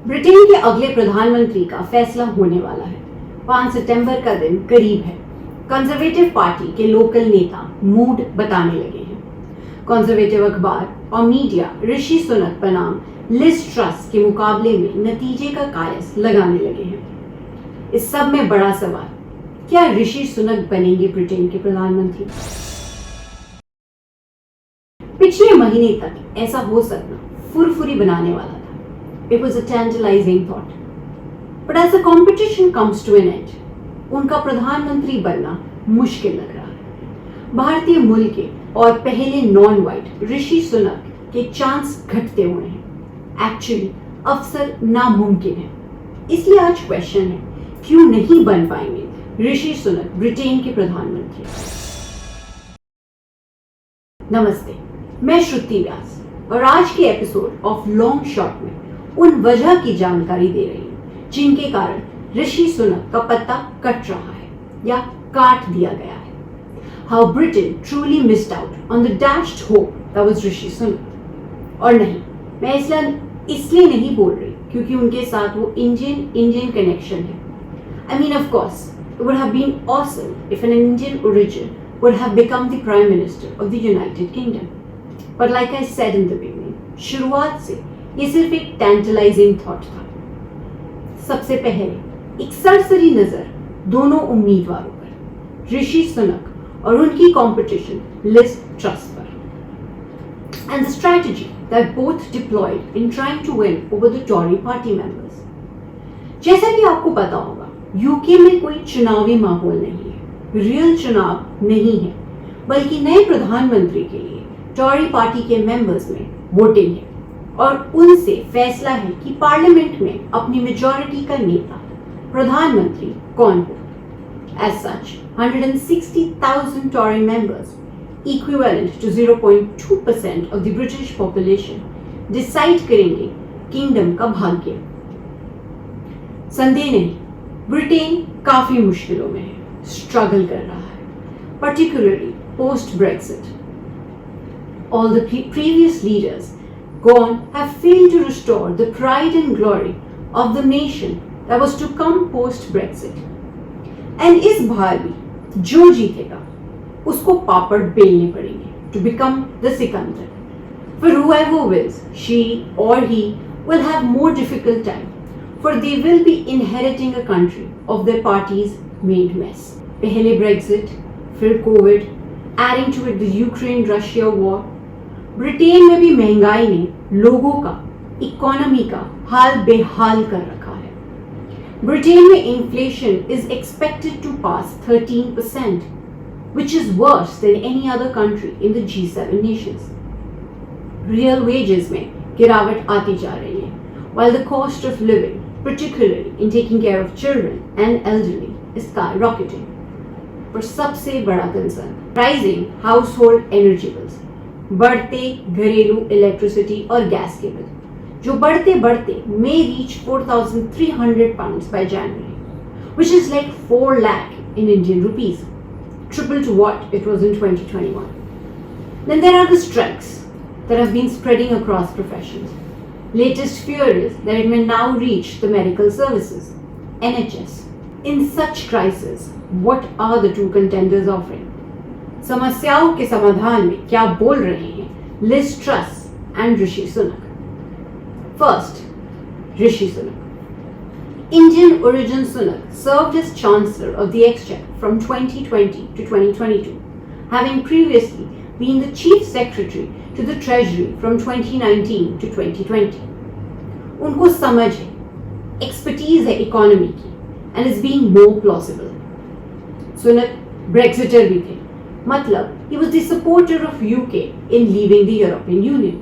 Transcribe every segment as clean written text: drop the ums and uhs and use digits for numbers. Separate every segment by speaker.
Speaker 1: Britain के अगले प्रधानमंत्री का फैसला होने वाला है। 5 सितंबर का दिन करीब है। कंजर्वेटिव पार्टी के लोकल नेता मूड बताने लगे हैं। कंजर्वेटिव अखबार और मीडिया ऋषि सुनक बनाम लिज ट्रस के मुकाबले में नतीजे का कायस लगाने लगे हैं। इस सब में बड़ा सवाल, क्या ऋषि सुनक बनेंगे ब्रिटेन के प्रधानमंत्री? पिछले महीने तक ऐसा हो सकना फुरफुरी बनाने वाला था। It was a tantalizing thought. But as the competition comes to an end, उनका प्रधानमंत्री बनना मुश्किल लग रहा है। भारतीय मूल के और पहले नॉन वाइट ऋषि सुनक के चांस घटते हुए हैं। एक्चुअली अवसर नामुमकिन है। इसलिए आज क्वेश्चन है, क्यों नहीं बन पाएंगे ऋषि सुनक ब्रिटेन के प्रधानमंत्री? नमस्ते, मैं श्रुति व्यास और आज के एपिसोड ऑफ लॉन्ग शॉट में उन वजह की जानकारी दे रही हूं जिनके कारण ऋषि सुनक का पत्ता कट रहा है या काट दिया गया है। How Britain truly missed out on the dashed hope that was Rishi Sunak. और नहीं, मैं इसलिए नहीं बोल रही क्योंकि उनके साथ वो इंडियन कनेक्शन है। I mean, of course, it would have been awesome if an Indian origin would have become the Prime Minister of the United Kingdom. But like I said in the beginning, शुरुआत से ये सिर्फ एक टैंटलाइजिंग thought था। सबसे पहले एक सरसरी नजर दोनों उम्मीदवारों पर, ऋषि सुनक और उनकी कंपटीशन लिज ट्रस पर, and the strategy that both deployed in trying to win over the Tory party members. जैसा कि आपको पता होगा, यूके में कोई चुनावी माहौल नहीं है, रियल चुनाव नहीं है, बल्कि नए प्रधानमंत्री के लिए टॉरी पार्टी के मेंबर्स में वोटिंग है और उनसे फैसला है कि पार्लियामेंट में अपनी मेजॉरिटी का नेता प्रधानमंत्री कौन हो। As such 160,000 Tory members, equivalent to 0.2% of the British population, decide करेंगे किंगडम का भाग्य। संदेह नहीं, ब्रिटेन काफी मुश्किलों में है, स्ट्रगल कर रहा है, particularly post Brexit. All the previous leaders gone have failed to restore the pride and glory of the nation that was to come post Brexit. And इस बार भी जो जीतेगा उसको पापड़ बेलने पड़ेंगे to become the Sikandar. For whoever wins, she or he will have more difficult time, for they will be inheriting a country of their party's made mess. पहले Brexit, फिर COVID, adding to it the Ukraine-Russia war. Britain में भी महंगाई ने लोगों का, economy का हाल बेहाल कर रखा है। ब्रिटेन में inflation is expected to pass 13%, which is worse than any other country in the G7 nations. Real wages में गिरावट आती जा रही है, while the cost of living, particularly in taking care of children and elderly, is skyrocketing. पर सबसे बड़ा concern rising household energy bills, बढ़ते घरेलू इलेक्ट्रिसिटी और गैस के बिल, जो बढ़ते बढ़ते may reach 4,300 pounds by January, which is like 4 lakh in Indian rupees, triple to what it was in 2021. Then there are the strikes that have been spreading across professions. Latest fear is that it may now reach the medical services, NHS. In such crisis, what are the two contenders offering? समस्याओं के समाधान में क्या बोल रहे हैं Liz Truss and Rishi Sunak? First, Rishi Sunak. Indian origin Sunak served as Chancellor of the Exchequer from 2020 to 2022, having previously been the Chief Secretary to the Treasury from 2019 to 2020. उनको समझ है, एक्सपर्टीज है इकोनॉमी की, and is being more plausible. Sunak ब्रेक्सिटर भी थे, मतलब he was the supporter of UK in leaving the European Union.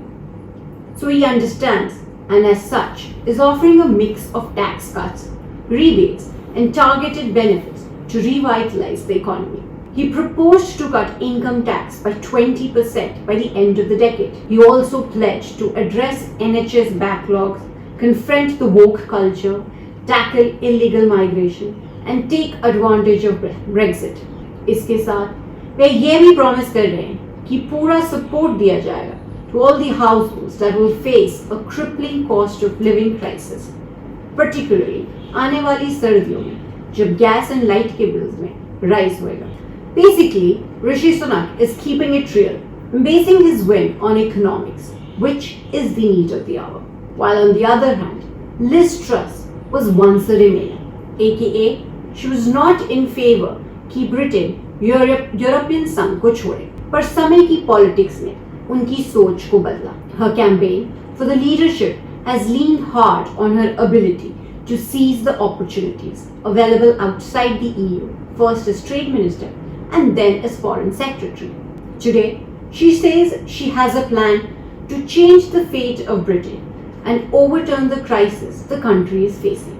Speaker 1: So he understands and as such is offering a mix of tax cuts, rebates and targeted benefits to revitalize the economy. He proposed to cut income tax by 20% by the end of the decade. He also pledged to address NHS backlogs, confront the woke culture, tackle illegal migration and take advantage of Brexit. इसके साथ वे ये भी promise कर रहे हैं कि पूरा support दिया जाएगा to all the households that will face a crippling cost of living crisis particularly आने वाली सर्दियों में जब गैस एंड लाइट के बिल्स में राइज होएगा. Basically, Rishi Sunak is keeping it real, basing his win on economics, which is the need of the hour. While on the other hand, Liz Truss was once a Remainer, aka she was not in favor कि Britain European संघ को छोड़े, पर समय की politics ने उनकी सोच को बदला. Her campaign for the leadership has leaned hard on her ability to seize the opportunities available outside the EU, first as trade minister and then as foreign secretary. Today, she says she has a plan to change the fate of Britain and overturn the crisis the country is facing.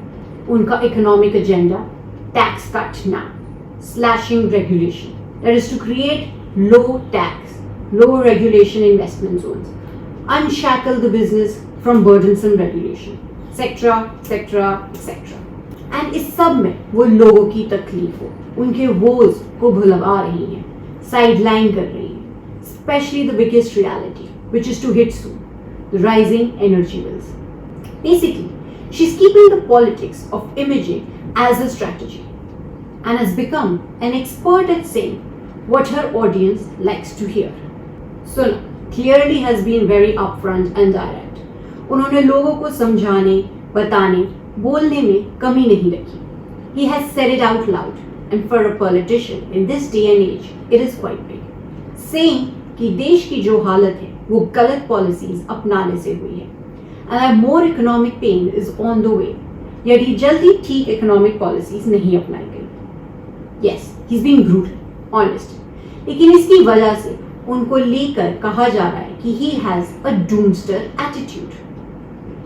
Speaker 1: Unka economic agenda, tax cut now, slashing regulation, that is to create low tax, low regulation investment zones, unshackle the business from burdensome regulation, etc., etc., etc. And इस सब में वो लोगों की तकलीफ हो, उनके was को भुलवा रही हैं, साइडलाइन कर रही हैं, specially the biggest reality which is to hit soon, the rising energy bills. Basically, she's keeping the politics of imaging as a strategy and has become an expert at saying what her audience likes to hear. Sunak clearly has been very upfront and direct. उन्होंने लोगों को समझाने, बताने, बोलने में कमी नहीं रखी. He has said it out loud, and for a politician in this day and age, it is quite big. Saying कि देश की जो हालत है वो गलत पॉलिसीज अपनाने से हुई है, and more economic pain is on the way. यदि जल्दी ठीक इकोनॉमिक पॉलिसीज नहीं अपनाई गई. Yes, he's being brutal, honest. लेकिन इसकी वजह से उनको लेकर कहा जा रहा है कि he has a doomster attitude.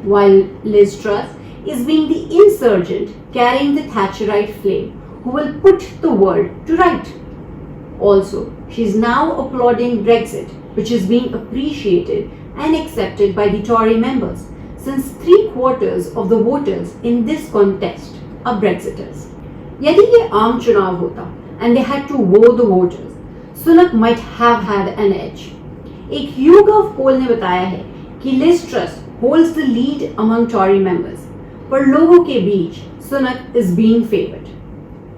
Speaker 1: While Liz Truss is being the insurgent carrying the Thatcherite flame who will put the world to right. Also, she is now applauding Brexit, which is being appreciated and accepted by the Tory members, since 3/4 of the voters in this contest are Brexiters. यदि ये आम चुनाव होता and they had to vote the voters, Sunak might have had an edge. एक YouGov poll ने बताया है कि Liz Truss holds the lead among Tory members, पर लोगों के बीच Sunak is being favored.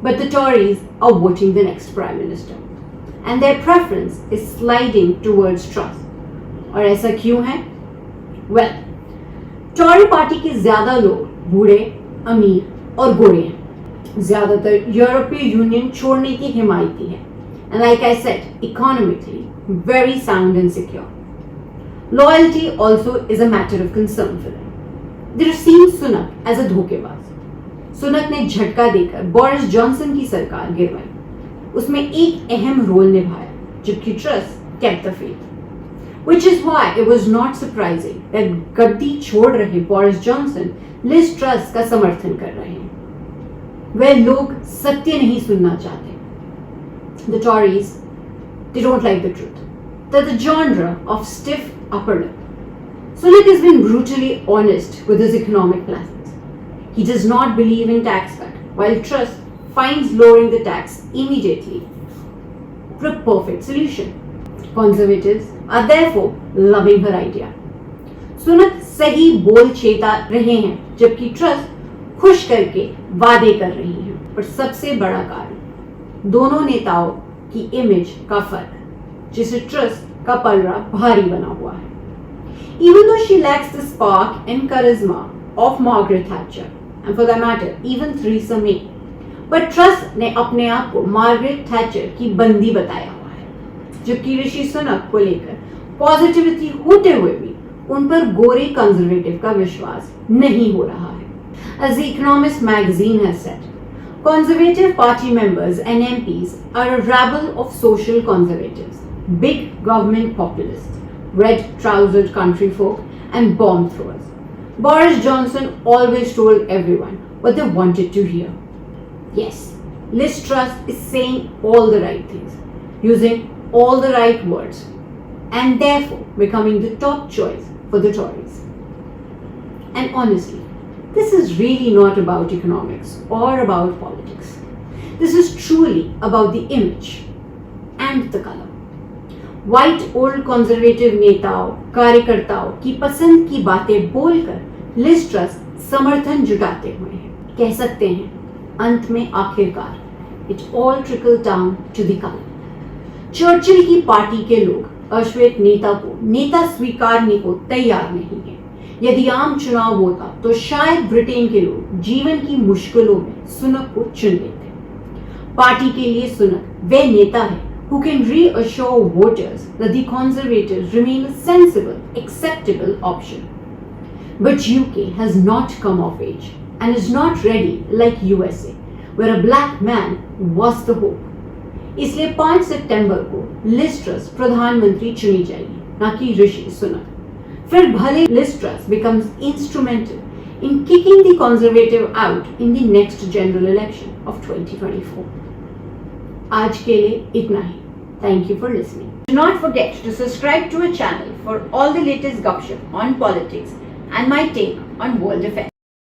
Speaker 1: But the Tories are voting the next Prime Minister, and their preference is sliding towards Truss. और ऐसा क्यों है? Well, Tory पार्टी के ज्यादा लोग बूढ़े, अमीर और गोरे हैं. ज्यादातर यूरोपीय यूनियन छोड़ने की हिमायती है, and like I said, economically very sound and secure. Loyalty also is a matter of concern for them. They see Sunak as a धोखेबाज. सुनक ने झटका देकर बोरिस जॉनसन की सरकार गिरवाई, उसमें एक अहम रोल निभाया, जबकि truss kept the faith. Which is why it was not surprising that गद्दी छोड़ रहे बोरिस जॉनसन लिज ट्रस का समर्थन कर रहे हैं. वह लोग सत्य नहीं सुनना चाहते. The Tories, they don't like the truth. They're the genre of stiff upper lip. Sunak has been brutally honest with his economic plans. He does not believe in tax cut, while Truss finds lowering the tax immediately the perfect solution. Conservatives are therefore loving her idea. Sunak सही बोल चेता रहे हैं, जबकि Truss खुश करके वादे कर रही हैं. पर सबसे बड़ा कारण दोनों नेताओं की इमेज का फर्क, जिसे Truss का पलड़ा भारी बना हुआ है. Even though she lacks the spark and charisma of Margaret Thatcher, and for that matter, even Theresa May, but Truss ने अपने आप को मार्गरेट थैचर की बंदी बताया हुआ है, जबकि ऋषि सुनक को लेकर पॉजिटिविटी होते हुए भी उन पर गोरे कंजर्वेटिव का विश्वास नहीं हो रहा है. As the Economist magazine has said, Conservative Party members and MPs are a rabble of social conservatives, big government populists, red-trousered country folk, and bomb throwers. Boris Johnson always told everyone what they wanted to hear. Yes, Liz Truss is saying all the right things, using all the right words, and therefore becoming the top choice for the Tories. And honestly, this is really not about economics or about politics. This is truly about the image and the color. White old conservative नेताओं, कार्यकर्ताओं की पसंद की बातें बोलकर Liz truss समर्थन जुटाते हुए हैं। कह सकते हैं अंत में आखिरकार it all trickle down to the कल। चर्चिल की पार्टी के लोग अश्वेत नेता को नेता स्वीकारने को तैयार नहीं है। यदि आम चुनाव होता तो शायद ब्रिटेन के लोग जीवन की मुश्किलों में सुनक को चुन लेते। पार्टी के लिए सुनक वह नेता है who can reassure voters that the Conservatives remain a sensible, acceptable option. But UK has not come of age and is not ready like USA, where a black man was the hope. इसलिए 5 सितंबर को Liz truss प्रधानमंत्री चुनी जाएगी, न कि ऋषि सुनक। फिर भले Liz Truss becomes instrumental in kicking the Conservative out in the next general election of 2024. आज के लिए इतना ही। Thank you for listening. Do not forget to subscribe to our channel for all the latest gossip on politics and my take on world affairs.